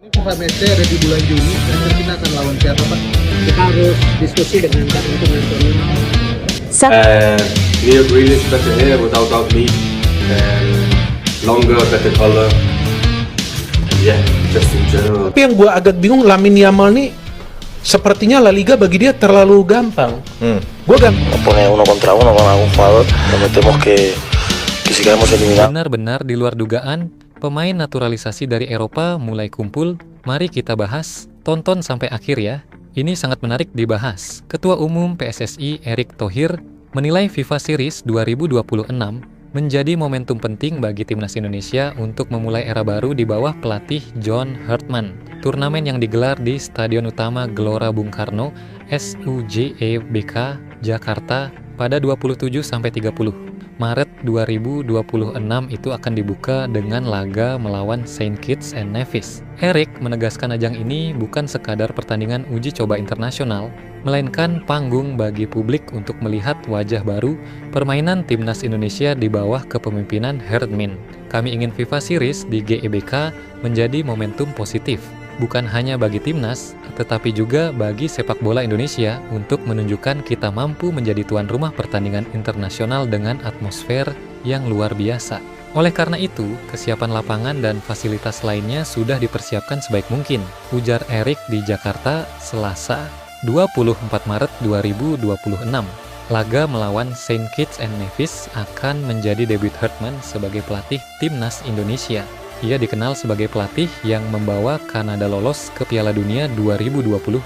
FIFA match-nya ada di bulan Juni, dan kita akan lawan siapa, Pak? Kita harus diskusi dengan tim internasional. And Neil Grealish better here without doubt me. And longer, better color. Yeah, just in general. Tapi yang gue agak bingung, Lamine Yamal nih sepertinya La Liga bagi dia terlalu gampang. Gue Pone uno contra uno con algún jugador, prometemos que si queremos eliminar. Benar-benar di luar dugaan, pemain naturalisasi dari Eropa mulai kumpul. Mari kita bahas, tonton sampai akhir ya. Ini sangat menarik dibahas. Ketua Umum PSSI Erick Thohir menilai FIFA Series 2026 menjadi momentum penting bagi timnas Indonesia untuk memulai era baru di bawah pelatih John Hartman. Turnamen yang digelar di Stadion Utama Gelora Bung Karno, SUJEBK, Jakarta pada 27-30 Maret 2026 itu akan dibuka dengan laga melawan Saint Kitts and Nevis. Erick menegaskan ajang ini bukan sekadar pertandingan uji coba internasional, melainkan panggung bagi publik untuk melihat wajah baru permainan timnas Indonesia di bawah kepemimpinan Hartman. Kami ingin FIFA Series di GEBK menjadi momentum positif, bukan hanya bagi timnas, tetapi juga bagi sepak bola Indonesia untuk menunjukkan kita mampu menjadi tuan rumah pertandingan internasional dengan atmosfer yang luar biasa. Oleh karena itu, kesiapan lapangan dan fasilitas lainnya sudah dipersiapkan sebaik mungkin, ujar Erick di Jakarta, Selasa, 24 Maret 2026. Laga melawan Saint Kitts and Nevis akan menjadi debut Hartman sebagai pelatih timnas Indonesia. Ia dikenal sebagai pelatih yang membawa Kanada lolos ke Piala Dunia 2022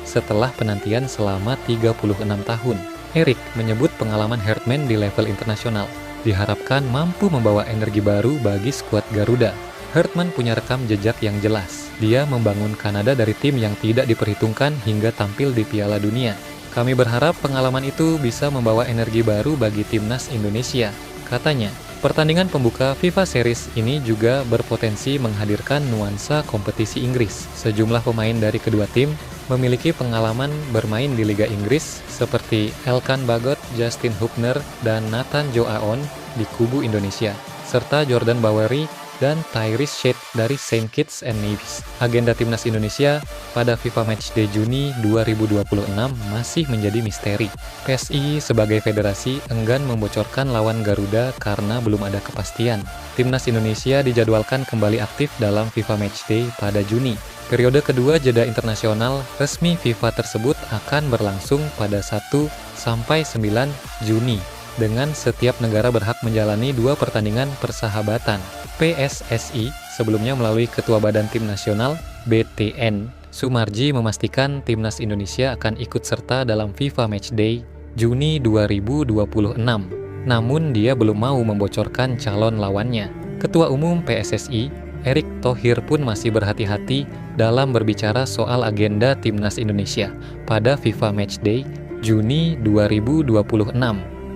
setelah penantian selama 36 tahun. Erick menyebut pengalaman Hartman di level internasional diharapkan mampu membawa energi baru bagi skuad Garuda. Hartman punya rekam jejak yang jelas. Dia membangun Kanada dari tim yang tidak diperhitungkan hingga tampil di Piala Dunia. Kami berharap pengalaman itu bisa membawa energi baru bagi timnas Indonesia, katanya. Pertandingan pembuka FIFA Series ini juga berpotensi menghadirkan nuansa kompetisi Inggris. Sejumlah pemain dari kedua tim memiliki pengalaman bermain di Liga Inggris seperti Elkan Bagot, Justin Hubner, dan Nathan Joaon di kubu Indonesia, serta Jordan Bowery dan Tyrese Shade dari Saint Kitts and Nevis. Agenda timnas Indonesia pada FIFA Matchday Juni 2026 masih menjadi misteri. PSI sebagai federasi enggan membocorkan lawan Garuda karena belum ada kepastian. Timnas Indonesia dijadwalkan kembali aktif dalam FIFA Matchday pada Juni. Periode kedua jeda internasional resmi FIFA tersebut akan berlangsung pada 1 sampai 9 Juni. Dengan setiap negara berhak menjalani 2 pertandingan persahabatan. PSSI sebelumnya melalui Ketua Badan Tim Nasional BTN, Sumarji memastikan timnas Indonesia akan ikut serta dalam FIFA Matchday Juni 2026. Namun dia belum mau membocorkan calon lawannya. Ketua Umum PSSI, Erick Thohir pun masih berhati-hati dalam berbicara soal agenda timnas Indonesia pada FIFA Matchday Juni 2026.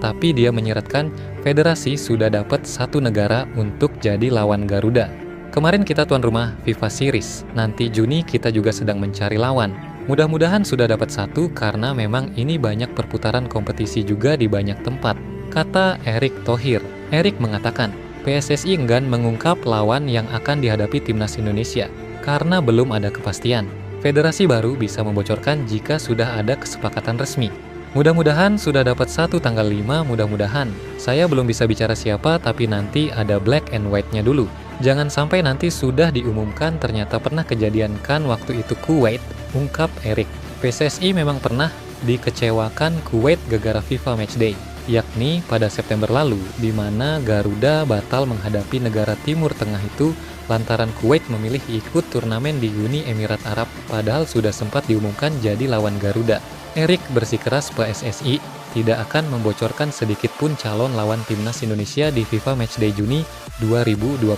Tapi dia menyeratkan federasi sudah dapat 1 negara untuk jadi lawan Garuda. Kemarin kita tuan rumah FIFA Series, nanti Juni kita juga sedang mencari lawan. Mudah-mudahan sudah dapat 1 karena memang ini banyak perputaran kompetisi juga di banyak tempat, kata Erick Thohir. Erick mengatakan, PSSI enggan mengungkap lawan yang akan dihadapi timnas Indonesia karena belum ada kepastian. Federasi baru bisa membocorkan jika sudah ada kesepakatan resmi. Mudah-mudahan sudah dapat 1 tanggal 5, mudah-mudahan. Saya belum bisa bicara siapa, tapi nanti ada black and white-nya dulu. Jangan sampai nanti sudah diumumkan ternyata pernah kejadian kan waktu itu Kuwait, ungkap Erick. PSSI memang pernah dikecewakan Kuwait gara-gara FIFA Matchday, yakni pada September lalu, di mana Garuda batal menghadapi negara Timur Tengah itu lantaran Kuwait memilih ikut turnamen di Uni Emirat Arab, padahal sudah sempat diumumkan jadi lawan Garuda. Erick bersikeras PSSI tidak akan membocorkan sedikit pun calon lawan timnas Indonesia di FIFA Matchday Juni 2026.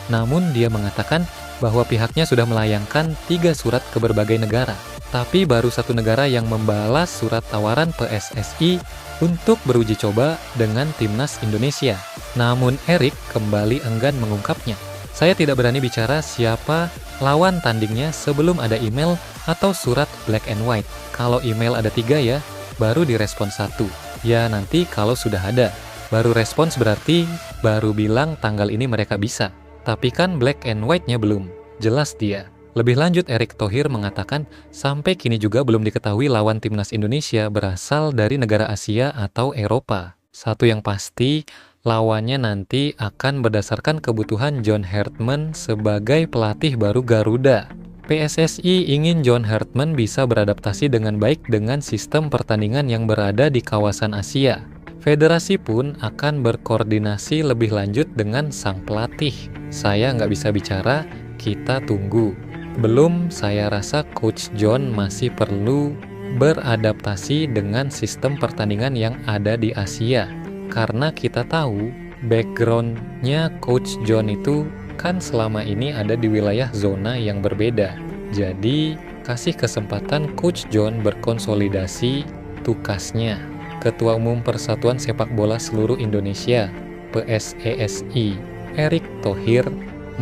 Namun dia mengatakan bahwa pihaknya sudah melayangkan 3 surat ke berbagai negara. Tapi baru 1 negara yang membalas surat tawaran PSSI untuk beruji coba dengan timnas Indonesia. Namun Erick kembali enggan mengungkapnya. Saya tidak berani bicara siapa lawan tandingnya sebelum ada email atau surat black and white. Kalau email ada 3 ya, baru direspon 1. Ya nanti kalau sudah ada. Baru respons berarti baru bilang tanggal ini mereka bisa. Tapi kan black and white-nya belum. jelas dia. Lebih lanjut, Erick Thohir mengatakan sampai kini juga belum diketahui lawan timnas Indonesia berasal dari negara Asia atau Eropa. Satu yang pasti, lawannya nanti akan berdasarkan kebutuhan John Hartman sebagai pelatih baru Garuda. PSSI ingin John Hartman bisa beradaptasi dengan baik dengan sistem pertandingan yang berada di kawasan Asia. Federasi pun akan berkoordinasi lebih lanjut dengan sang pelatih. Saya nggak bisa bicara, kita tunggu. Belum, saya rasa Coach John masih perlu beradaptasi dengan sistem pertandingan yang ada di Asia. Karena kita tahu background-nya Coach John itu kan selama ini ada di wilayah zona yang berbeda. Jadi, kasih kesempatan Coach John berkonsolidasi tugasnya. Ketua Umum Persatuan Sepak Bola Seluruh Indonesia, PSESI, Erick Thohir,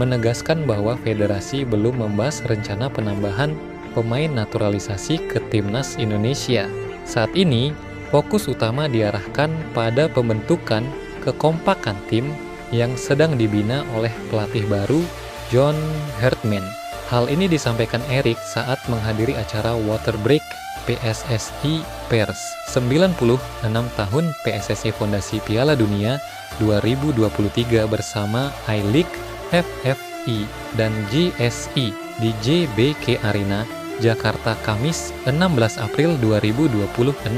menegaskan bahwa federasi belum membahas rencana penambahan pemain naturalisasi ke timnas Indonesia. Saat ini, fokus utama diarahkan pada pembentukan kekompakan tim yang sedang dibina oleh pelatih baru John Hartman. Hal ini disampaikan Erick saat menghadiri acara Water Break PSSI Pers 96 tahun PSSI Fondasi Piala Dunia 2023 bersama I-League, FFI, dan GSI di JBK Arena, Jakarta, Kamis 16 April 2026.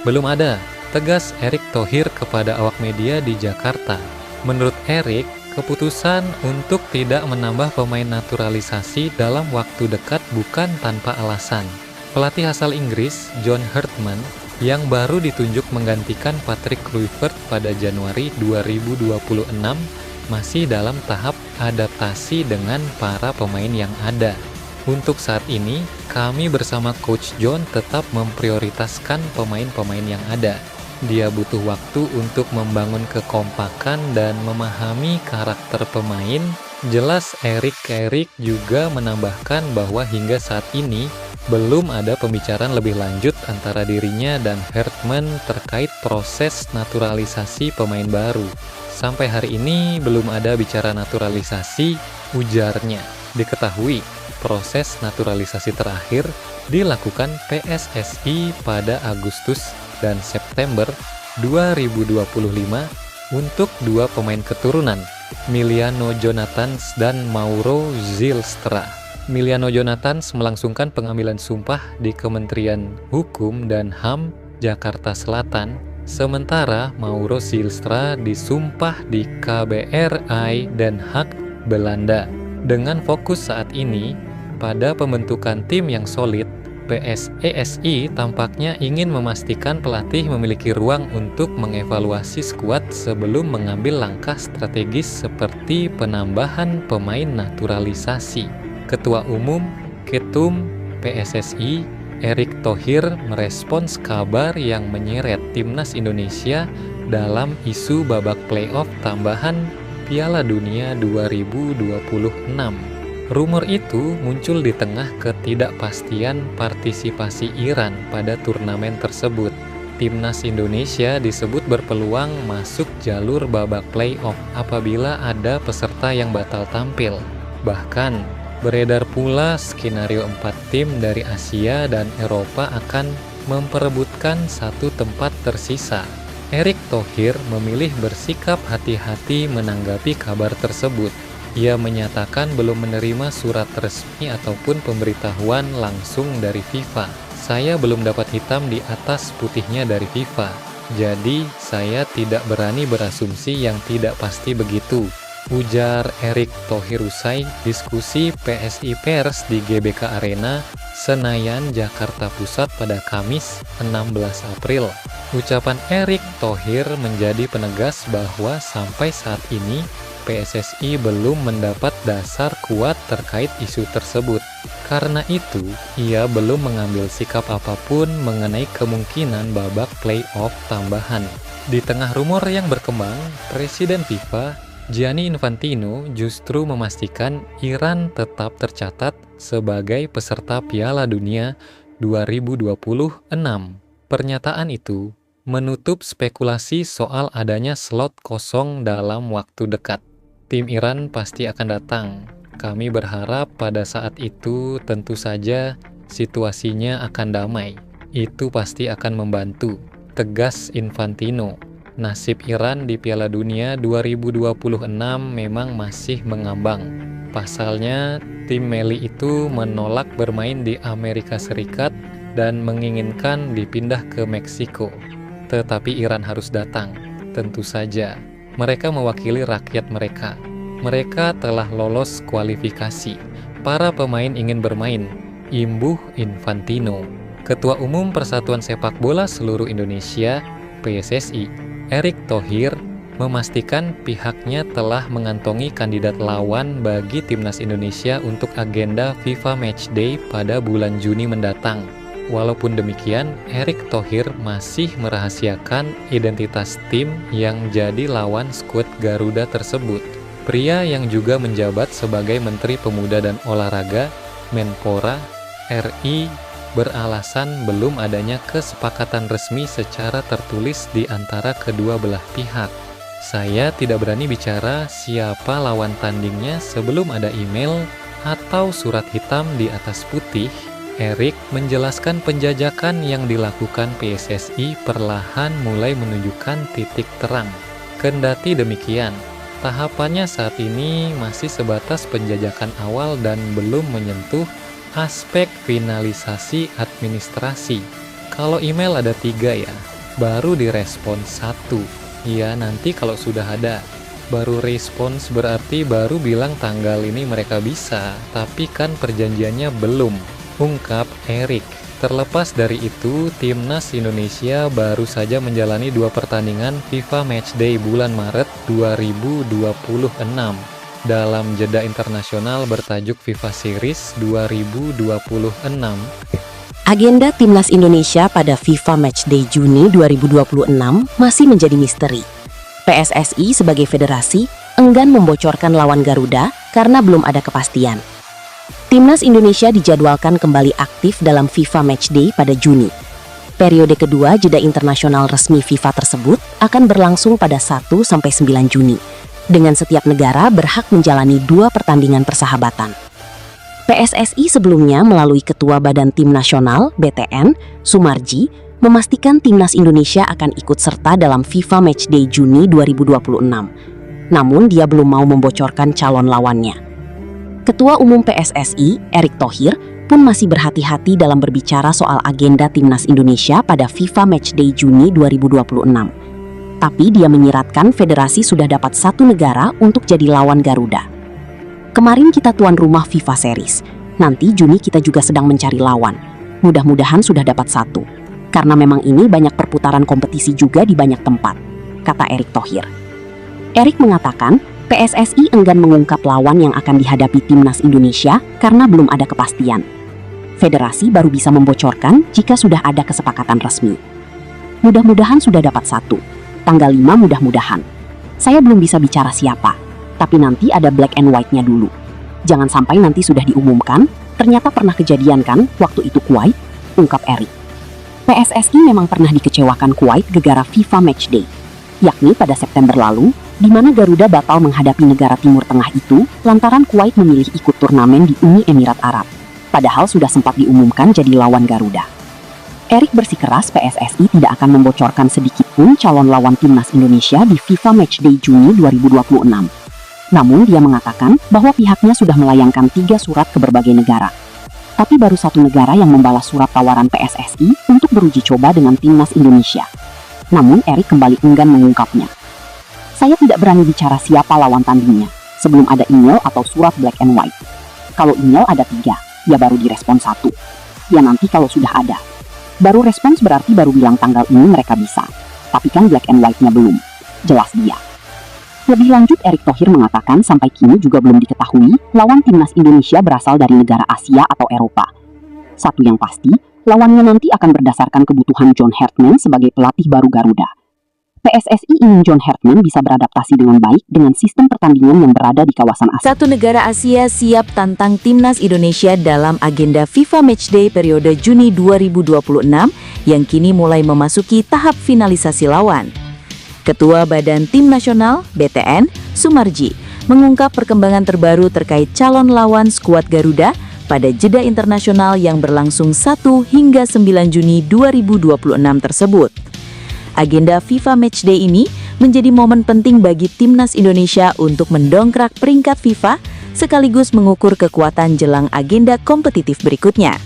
Belum ada, tegas Erick Thohir kepada awak media di Jakarta. Menurut Erick, keputusan untuk tidak menambah pemain naturalisasi dalam waktu dekat bukan tanpa alasan. Pelatih asal Inggris, John Hartman, yang baru ditunjuk menggantikan Patrick Kluivert pada Januari 2026, masih dalam tahap adaptasi dengan para pemain yang ada. Untuk saat ini, kami bersama Coach John tetap memprioritaskan pemain-pemain yang ada. Dia butuh waktu untuk membangun kekompakan dan memahami karakter pemain. Jelas Erick juga menambahkan bahwa hingga saat ini belum ada pembicaraan lebih lanjut antara dirinya dan Hartman terkait proses naturalisasi pemain baru. Sampai hari ini belum ada bicara naturalisasi, ujarnya. Diketahui, proses naturalisasi terakhir dilakukan PSSI pada Agustus dan September 2025 untuk dua pemain keturunan, Miliano Jonathans dan Mauro Zylstra. Miliano Jonathans melangsungkan pengambilan sumpah di Kementerian Hukum dan HAM Jakarta Selatan, sementara Mauro Zylstra disumpah di KBRI Den Haag, Belanda. Dengan fokus saat ini pada pembentukan tim yang solid, PSESI tampaknya ingin memastikan pelatih memiliki ruang untuk mengevaluasi skuad sebelum mengambil langkah strategis seperti penambahan pemain naturalisasi. Ketua Umum Ketum PSSI Erick Thohir merespons kabar yang menyeret timnas Indonesia dalam isu babak playoff tambahan Piala Dunia 2026. Rumor itu muncul di tengah ketidakpastian partisipasi Iran pada turnamen tersebut. Timnas Indonesia disebut berpeluang masuk jalur babak playoff apabila ada peserta yang batal tampil. Bahkan, beredar pula skenario 4 tim dari Asia dan Eropa akan memperebutkan satu tempat tersisa. Erick Thohir memilih bersikap hati-hati menanggapi kabar tersebut. Ia menyatakan belum menerima surat resmi ataupun pemberitahuan langsung dari FIFA. Saya belum dapat hitam di atas putihnya dari FIFA. Jadi, saya tidak berani berasumsi yang tidak pasti begitu, ujar Erick Thohir usai diskusi PSI Pers di GBK Arena, Senayan, Jakarta Pusat pada Kamis 16 April. Ucapan Erick Thohir menjadi penegas bahwa sampai saat ini PSSI belum mendapat dasar kuat terkait isu tersebut. Karena itu, ia belum mengambil sikap apapun mengenai kemungkinan babak playoff tambahan. Di tengah rumor yang berkembang, Presiden FIFA Gianni Infantino justru memastikan Iran tetap tercatat sebagai peserta Piala Dunia 2026. Pernyataan itu menutup spekulasi soal adanya slot kosong dalam waktu dekat. Tim Iran pasti akan datang. Kami berharap pada saat itu tentu saja situasinya akan damai. Itu pasti akan membantu, tegas Infantino. Nasib Iran di Piala Dunia 2026 memang masih mengambang. Pasalnya, tim Meli itu menolak bermain di Amerika Serikat dan menginginkan dipindah ke Meksiko. Tetapi Iran harus datang. Tentu saja, mereka mewakili rakyat mereka. Mereka telah lolos kualifikasi. Para pemain ingin bermain. Imbuh Infantino. Ketua Umum Persatuan Sepak Bola Seluruh Indonesia, PSSI, Erick Thohir, memastikan pihaknya telah mengantongi kandidat lawan bagi Timnas Indonesia untuk agenda FIFA Matchday pada bulan Juni mendatang. Walaupun demikian, Erick Thohir masih merahasiakan identitas tim yang jadi lawan skuad Garuda tersebut. Pria yang juga menjabat sebagai Menteri Pemuda dan Olahraga, Menpora, RI, beralasan belum adanya kesepakatan resmi secara tertulis di antara kedua belah pihak. Saya tidak berani bicara siapa lawan tandingnya sebelum ada email atau surat hitam di atas putih. Erick menjelaskan penjajakan yang dilakukan PSSI perlahan mulai menunjukkan titik terang. Kendati demikian, tahapannya saat ini masih sebatas penjajakan awal dan belum menyentuh aspek finalisasi administrasi. Kalau email ada 3 ya, baru direspon 1. Ya nanti kalau sudah ada. Baru respons berarti baru bilang tanggal ini mereka bisa, tapi kan perjanjiannya belum, ungkap Erick. Terlepas dari itu, Timnas Indonesia baru saja menjalani 2 pertandingan FIFA Matchday bulan Maret 2026 dalam jeda internasional bertajuk FIFA Series 2026. Agenda Timnas Indonesia pada FIFA Matchday Juni 2026 masih menjadi misteri. PSSI sebagai federasi enggan membocorkan lawan Garuda karena belum ada kepastian. Timnas Indonesia dijadwalkan kembali aktif dalam FIFA Matchday pada Juni. Periode kedua jeda internasional resmi FIFA tersebut akan berlangsung pada 1-9 Juni, dengan setiap negara berhak menjalani 2 pertandingan persahabatan. PSSI sebelumnya melalui Ketua Badan Tim Nasional (BTN) Sumarji memastikan Timnas Indonesia akan ikut serta dalam FIFA Matchday Juni 2026. Namun dia belum mau membocorkan calon lawannya. Ketua Umum PSSI Erick Thohir pun masih berhati-hati dalam berbicara soal agenda Timnas Indonesia pada FIFA Matchday Juni 2026. Tapi dia menyiratkan federasi sudah dapat 1 negara untuk jadi lawan Garuda. Kemarin kita tuan rumah FIFA Series. Nanti Juni kita juga sedang mencari lawan. Mudah-mudahan sudah dapat 1. Karena memang ini banyak perputaran kompetisi juga di banyak tempat, kata Erick Thohir. Erick mengatakan PSSI enggan mengungkap lawan yang akan dihadapi Timnas Indonesia karena belum ada kepastian. Federasi baru bisa membocorkan jika sudah ada kesepakatan resmi. Mudah-mudahan sudah dapat 1. Tanggal 5 mudah-mudahan. Saya belum bisa bicara siapa, tapi nanti ada black and white-nya dulu. Jangan sampai nanti sudah diumumkan, ternyata pernah kejadian kan waktu itu Kuwait, ungkap Erick. PSSI memang pernah dikecewakan Kuwait gegara FIFA Matchday, yakni pada September lalu, di mana Garuda batal menghadapi negara Timur Tengah itu lantaran Kuwait memilih ikut turnamen di Uni Emirat Arab, padahal sudah sempat diumumkan jadi lawan Garuda. Erick bersikeras PSSI tidak akan membocorkan sedikit pun calon lawan Timnas Indonesia di FIFA Matchday Juni 2026. Namun dia mengatakan bahwa pihaknya sudah melayangkan 3 surat ke berbagai negara. Tapi baru 1 negara yang membalas surat tawaran PSSI untuk beruji coba dengan Timnas Indonesia. Namun Erick kembali enggan mengungkapnya. Saya tidak berani bicara siapa lawan tandingnya sebelum ada email atau surat black and white. Kalau email ada 3, ya baru direspon 1. Ya nanti kalau sudah ada. Baru respons berarti baru bilang tanggal ini mereka bisa. Tapi kan black and white-nya belum. Jelas dia. Lebih lanjut, Erick Thohir mengatakan sampai kini juga belum diketahui lawan Timnas Indonesia berasal dari negara Asia atau Eropa. Satu yang pasti, lawannya nanti akan berdasarkan kebutuhan John Hartman sebagai pelatih baru Garuda. PSSI ingin John Hartman bisa beradaptasi dengan baik dengan sistem pertandingan yang berada di kawasan Asia. 1 negara Asia siap tantang Timnas Indonesia dalam agenda FIFA Matchday periode Juni 2026 yang kini mulai memasuki tahap finalisasi lawan. Ketua Badan Tim Nasional (BTN) Sumarji mengungkap perkembangan terbaru terkait calon lawan skuad Garuda pada jeda internasional yang berlangsung 1 hingga 9 Juni 2026 tersebut. Agenda FIFA Matchday ini menjadi momen penting bagi timnas Indonesia untuk mendongkrak peringkat FIFA sekaligus mengukur kekuatan jelang agenda kompetitif berikutnya.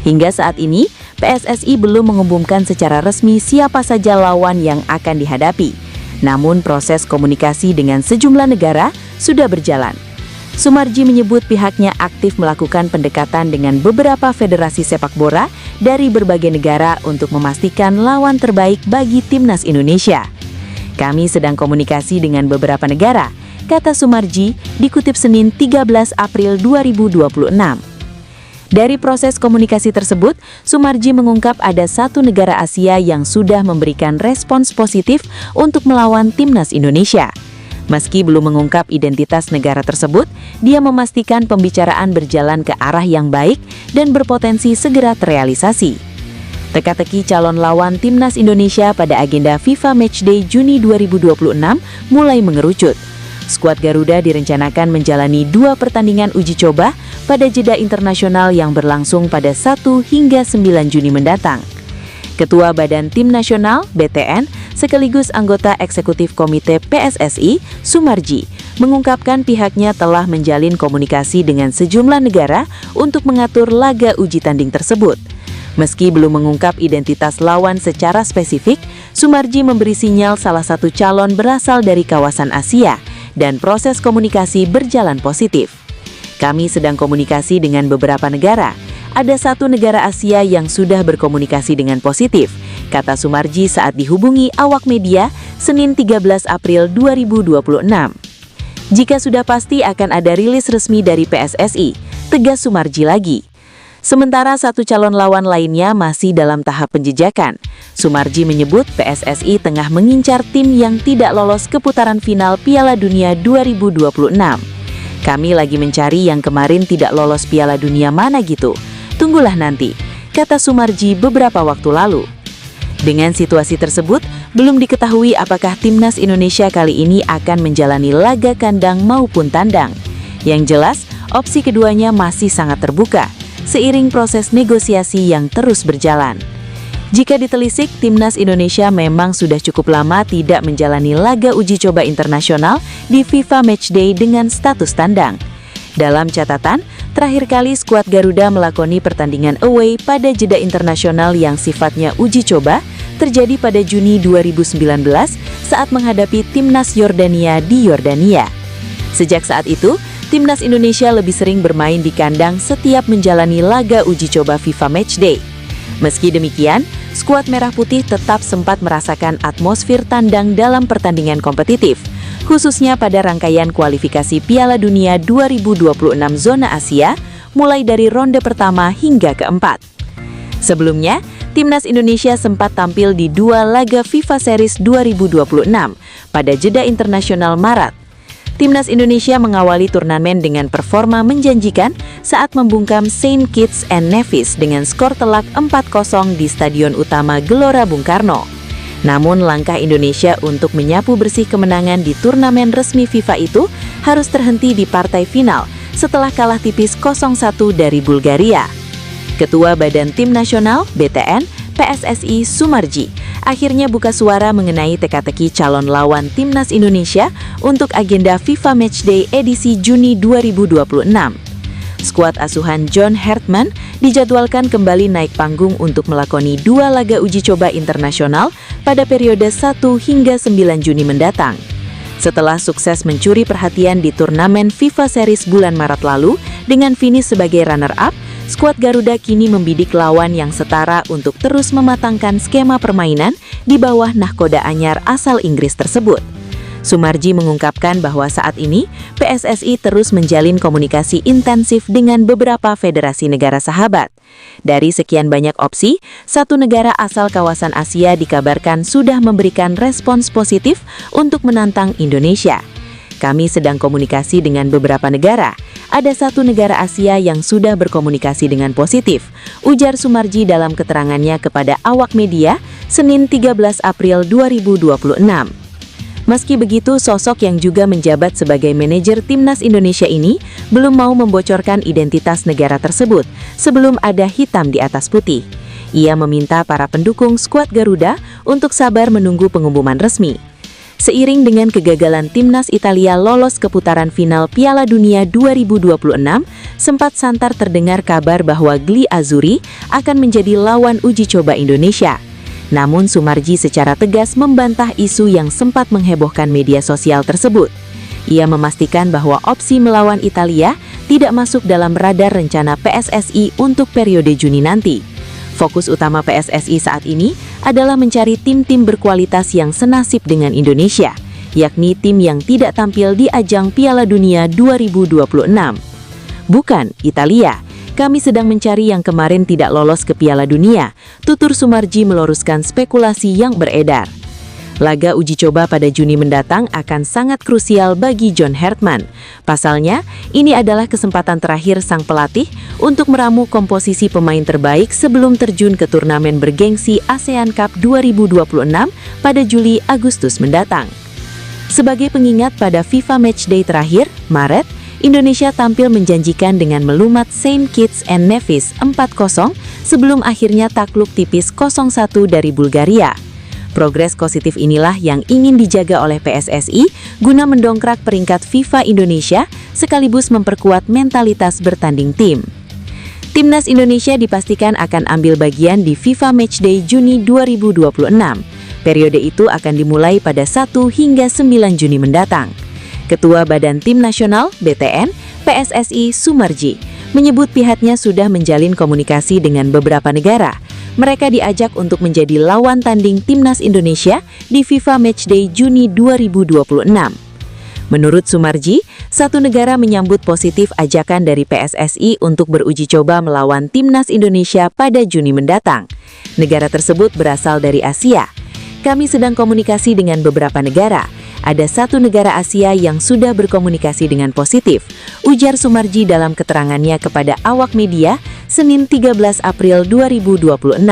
Hingga saat ini, PSSI belum mengumumkan secara resmi siapa saja lawan yang akan dihadapi. Namun proses komunikasi dengan sejumlah negara sudah berjalan. Sumarji menyebut pihaknya aktif melakukan pendekatan dengan beberapa federasi sepak bola dari berbagai negara untuk memastikan lawan terbaik bagi timnas Indonesia. Kami sedang komunikasi dengan beberapa negara, kata Sumarji, dikutip Senin 13 April 2026. Dari proses komunikasi tersebut, Sumarji mengungkap ada satu negara Asia yang sudah memberikan respons positif untuk melawan timnas Indonesia. Meski belum mengungkap identitas negara tersebut, dia memastikan pembicaraan berjalan ke arah yang baik dan berpotensi segera terrealisasi. Teka-teki calon lawan timnas Indonesia pada agenda FIFA Matchday Juni 2026 mulai mengerucut. Skuad Garuda direncanakan menjalani 2 pertandingan uji coba pada jeda internasional yang berlangsung pada 1 hingga 9 Juni mendatang. Ketua Badan Tim Nasional (BTN) sekaligus anggota Eksekutif Komite PSSI, Sumarji, mengungkapkan pihaknya telah menjalin komunikasi dengan sejumlah negara untuk mengatur laga uji tanding tersebut. Meski belum mengungkap identitas lawan secara spesifik, Sumarji memberi sinyal salah satu calon berasal dari kawasan Asia dan proses komunikasi berjalan positif. Kami sedang komunikasi dengan beberapa negara. Ada satu negara Asia yang sudah berkomunikasi dengan positif, kata Sumarji saat dihubungi awak media Senin 13 April 2026. Jika sudah pasti akan ada rilis resmi dari PSSI, tegas Sumarji lagi. Sementara satu calon lawan lainnya masih dalam tahap penjejakan. Sumarji menyebut PSSI tengah mengincar tim yang tidak lolos ke putaran final Piala Dunia 2026. Kami lagi mencari yang kemarin tidak lolos Piala Dunia mana gitu. Tunggulah nanti, kata Sumarji beberapa waktu lalu. Dengan situasi tersebut, belum diketahui apakah timnas Indonesia kali ini akan menjalani laga kandang maupun tandang. Yang jelas, opsi keduanya masih sangat terbuka, seiring proses negosiasi yang terus berjalan. Jika ditelisik, timnas Indonesia memang sudah cukup lama tidak menjalani laga uji coba internasional di FIFA Matchday dengan status tandang. Dalam catatan, terakhir kali skuad Garuda melakoni pertandingan away pada jeda internasional yang sifatnya uji coba terjadi pada Juni 2019 saat menghadapi timnas Yordania di Yordania. Sejak saat itu, timnas Indonesia lebih sering bermain di kandang setiap menjalani laga uji coba FIFA Matchday. Meski demikian, skuad Merah Putih tetap sempat merasakan atmosfer tandang dalam pertandingan kompetitif, khususnya pada rangkaian kualifikasi Piala Dunia 2026 zona Asia, mulai dari ronde pertama hingga keempat. Sebelumnya, timnas Indonesia sempat tampil di 2 laga FIFA Series 2026 pada jeda internasional Maret. Timnas Indonesia mengawali turnamen dengan performa menjanjikan saat membungkam Saint Kitts and Nevis dengan skor telak 4-0 di Stadion Utama Gelora Bung Karno. Namun langkah Indonesia untuk menyapu bersih kemenangan di turnamen resmi FIFA itu harus terhenti di partai final setelah kalah tipis 0-1 dari Bulgaria. Ketua Badan Tim Nasional (BTN) PSSI Sumarji akhirnya buka suara mengenai teka-teki calon lawan timnas Indonesia untuk agenda FIFA Matchday edisi Juni 2026. Skuad asuhan John Hartman dijadwalkan kembali naik panggung untuk melakoni 2 laga uji coba internasional pada periode 1 hingga 9 Juni mendatang. Setelah sukses mencuri perhatian di turnamen FIFA Series bulan Maret lalu dengan finish sebagai runner-up, skuad Garuda kini membidik lawan yang setara untuk terus mematangkan skema permainan di bawah nahkoda anyar asal Inggris tersebut. Sumarji mengungkapkan bahwa saat ini PSSI terus menjalin komunikasi intensif dengan beberapa federasi negara sahabat. Dari sekian banyak opsi, satu negara asal kawasan Asia dikabarkan sudah memberikan respons positif untuk menantang Indonesia. Kami sedang komunikasi dengan beberapa negara. Ada satu negara Asia yang sudah berkomunikasi dengan positif, ujar Sumarji dalam keterangannya kepada awak media Senin 13 April 2026. Meski begitu, sosok yang juga menjabat sebagai manajer timnas Indonesia ini belum mau membocorkan identitas negara tersebut sebelum ada hitam di atas putih. Ia meminta para pendukung skuad Garuda untuk sabar menunggu pengumuman resmi. Seiring dengan kegagalan timnas Italia lolos ke putaran final Piala Dunia 2026, sempat santar terdengar kabar bahwa Gli Azzurri akan menjadi lawan uji coba Indonesia. Namun Soemarji secara tegas membantah isu yang sempat menghebohkan media sosial tersebut. Ia memastikan bahwa opsi melawan Italia tidak masuk dalam radar rencana PSSI untuk periode Juni nanti. Fokus utama PSSI saat ini adalah mencari tim-tim berkualitas yang senasib dengan Indonesia, yakni tim yang tidak tampil di ajang Piala Dunia 2026. Bukan Italia, kami sedang mencari yang kemarin tidak lolos ke Piala Dunia, tutur Soemarji meluruskan spekulasi yang beredar. Laga uji coba pada Juni mendatang akan sangat krusial bagi John Hartman. Pasalnya, ini adalah kesempatan terakhir sang pelatih untuk meramu komposisi pemain terbaik sebelum terjun ke turnamen bergengsi ASEAN Cup 2026 pada Juli-Agustus mendatang. Sebagai pengingat pada FIFA Matchday terakhir, Maret, Indonesia tampil menjanjikan dengan melumat Saint Kitts and Nevis 4-0 sebelum akhirnya takluk tipis 0-1 dari Bulgaria. Progres positif inilah yang ingin dijaga oleh PSSI guna mendongkrak peringkat FIFA Indonesia sekaligus memperkuat mentalitas bertanding tim. Timnas Indonesia dipastikan akan ambil bagian di FIFA Matchday Juni 2026. Periode itu akan dimulai pada 1 hingga 9 Juni mendatang. Ketua Badan Tim Nasional (BTN) PSSI Soemarji menyebut pihaknya sudah menjalin komunikasi dengan beberapa negara. Mereka diajak untuk menjadi lawan tanding Timnas Indonesia di FIFA Matchday Juni 2026. Menurut Soemarji, satu negara menyambut positif ajakan dari PSSI untuk beruji coba melawan Timnas Indonesia pada Juni mendatang. Negara tersebut berasal dari Asia. Kami sedang komunikasi dengan beberapa negara. Ada satu negara Asia yang sudah berkomunikasi dengan positif, ujar Soemarji dalam keterangannya kepada awak media Senin 13 April 2026.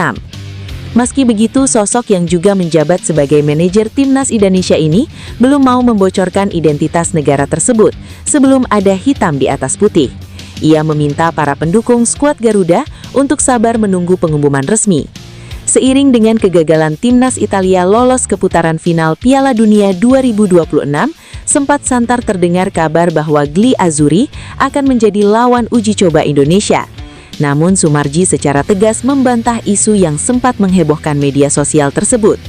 Meski begitu, sosok yang juga menjabat sebagai manajer Timnas Indonesia ini belum mau membocorkan identitas negara tersebut sebelum ada hitam di atas putih. Ia meminta para pendukung skuad Garuda untuk sabar menunggu pengumuman resmi. Seiring dengan kegagalan Timnas Italia lolos ke putaran final Piala Dunia 2026, sempat santar terdengar kabar bahwa Gli Azzurri akan menjadi lawan uji coba Indonesia. Namun Soemarji secara tegas membantah isu yang sempat menghebohkan media sosial tersebut.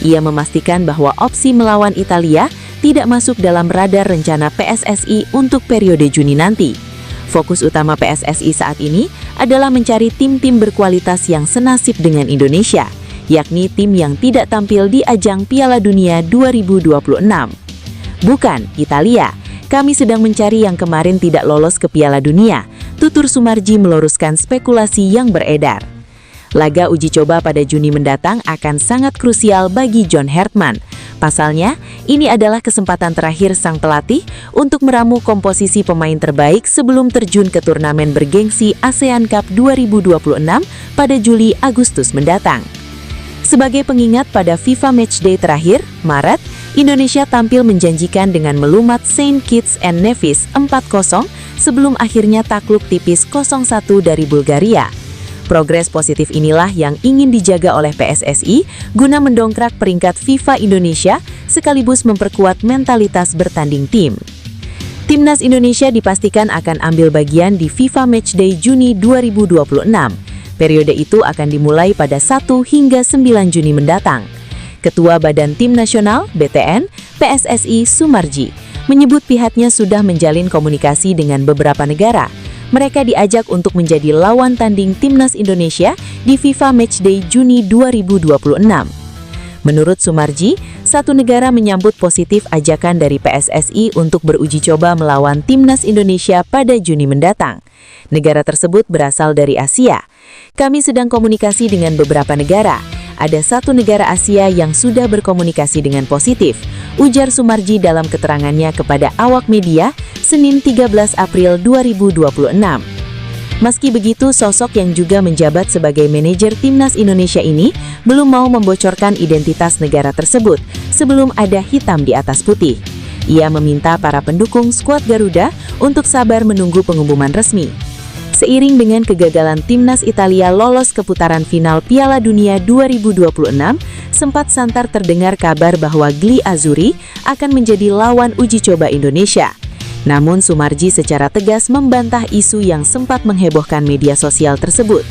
Ia memastikan bahwa opsi melawan Italia tidak masuk dalam radar rencana PSSI untuk periode Juni nanti. Fokus utama PSSI saat ini adalah mencari tim-tim berkualitas yang senasib dengan Indonesia, yakni tim yang tidak tampil di ajang Piala Dunia 2026. Bukan Italia, kami sedang mencari yang kemarin tidak lolos ke Piala Dunia, tutur Soemarji meluruskan spekulasi yang beredar. Laga uji coba pada Juni mendatang akan sangat krusial bagi John Hartman. Pasalnya, ini adalah kesempatan terakhir sang pelatih untuk meramu komposisi pemain terbaik sebelum terjun ke turnamen bergengsi ASEAN Cup 2026 pada Juli-Agustus mendatang. Sebagai pengingat pada FIFA Matchday terakhir, Maret, Indonesia tampil menjanjikan dengan melumat Saint Kitts and Nevis 4-0 sebelum akhirnya takluk tipis 0-1 dari Bulgaria. Progres positif inilah yang ingin dijaga oleh PSSI guna mendongkrak peringkat FIFA Indonesia sekaligus memperkuat mentalitas bertanding tim. Timnas Indonesia dipastikan akan ambil bagian di FIFA Matchday Juni 2026. Periode itu akan dimulai pada 1 hingga 9 Juni mendatang. Ketua Badan Tim Nasional (BTN) PSSI Soemarji menyebut pihaknya sudah menjalin komunikasi dengan beberapa negara. Mereka diajak untuk menjadi lawan tanding Timnas Indonesia di FIFA Matchday Juni 2026. Menurut Soemarji, satu negara menyambut positif ajakan dari PSSI untuk beruji coba melawan Timnas Indonesia pada Juni mendatang. Negara tersebut berasal dari Asia. Kami sedang komunikasi dengan beberapa negara. Ada satu negara Asia yang sudah berkomunikasi dengan positif, ujar Soemarji dalam keterangannya kepada awak media Senin 13 April 2026. Meski begitu, sosok yang juga menjabat sebagai manajer Timnas Indonesia ini belum mau membocorkan identitas negara tersebut sebelum ada hitam di atas putih. Ia meminta para pendukung skuad Garuda untuk sabar menunggu pengumuman resmi. Seiring dengan kegagalan timnas Italia lolos ke putaran final Piala Dunia 2026, sempat santar terdengar kabar bahwa Gli Azzurri akan menjadi lawan uji coba Indonesia. Namun Sumarji secara tegas membantah isu yang sempat menghebohkan media sosial tersebut.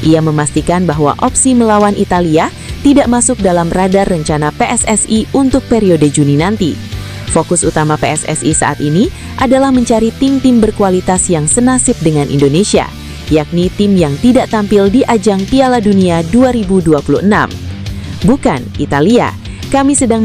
Ia memastikan bahwa opsi melawan Italia tidak masuk dalam radar rencana PSSI untuk periode Juni nanti. Fokus utama PSSI saat ini adalah mencari tim-tim berkualitas yang senasib dengan Indonesia, yakni tim yang tidak tampil di ajang Piala Dunia 2026. Bukan Italia, kami sedang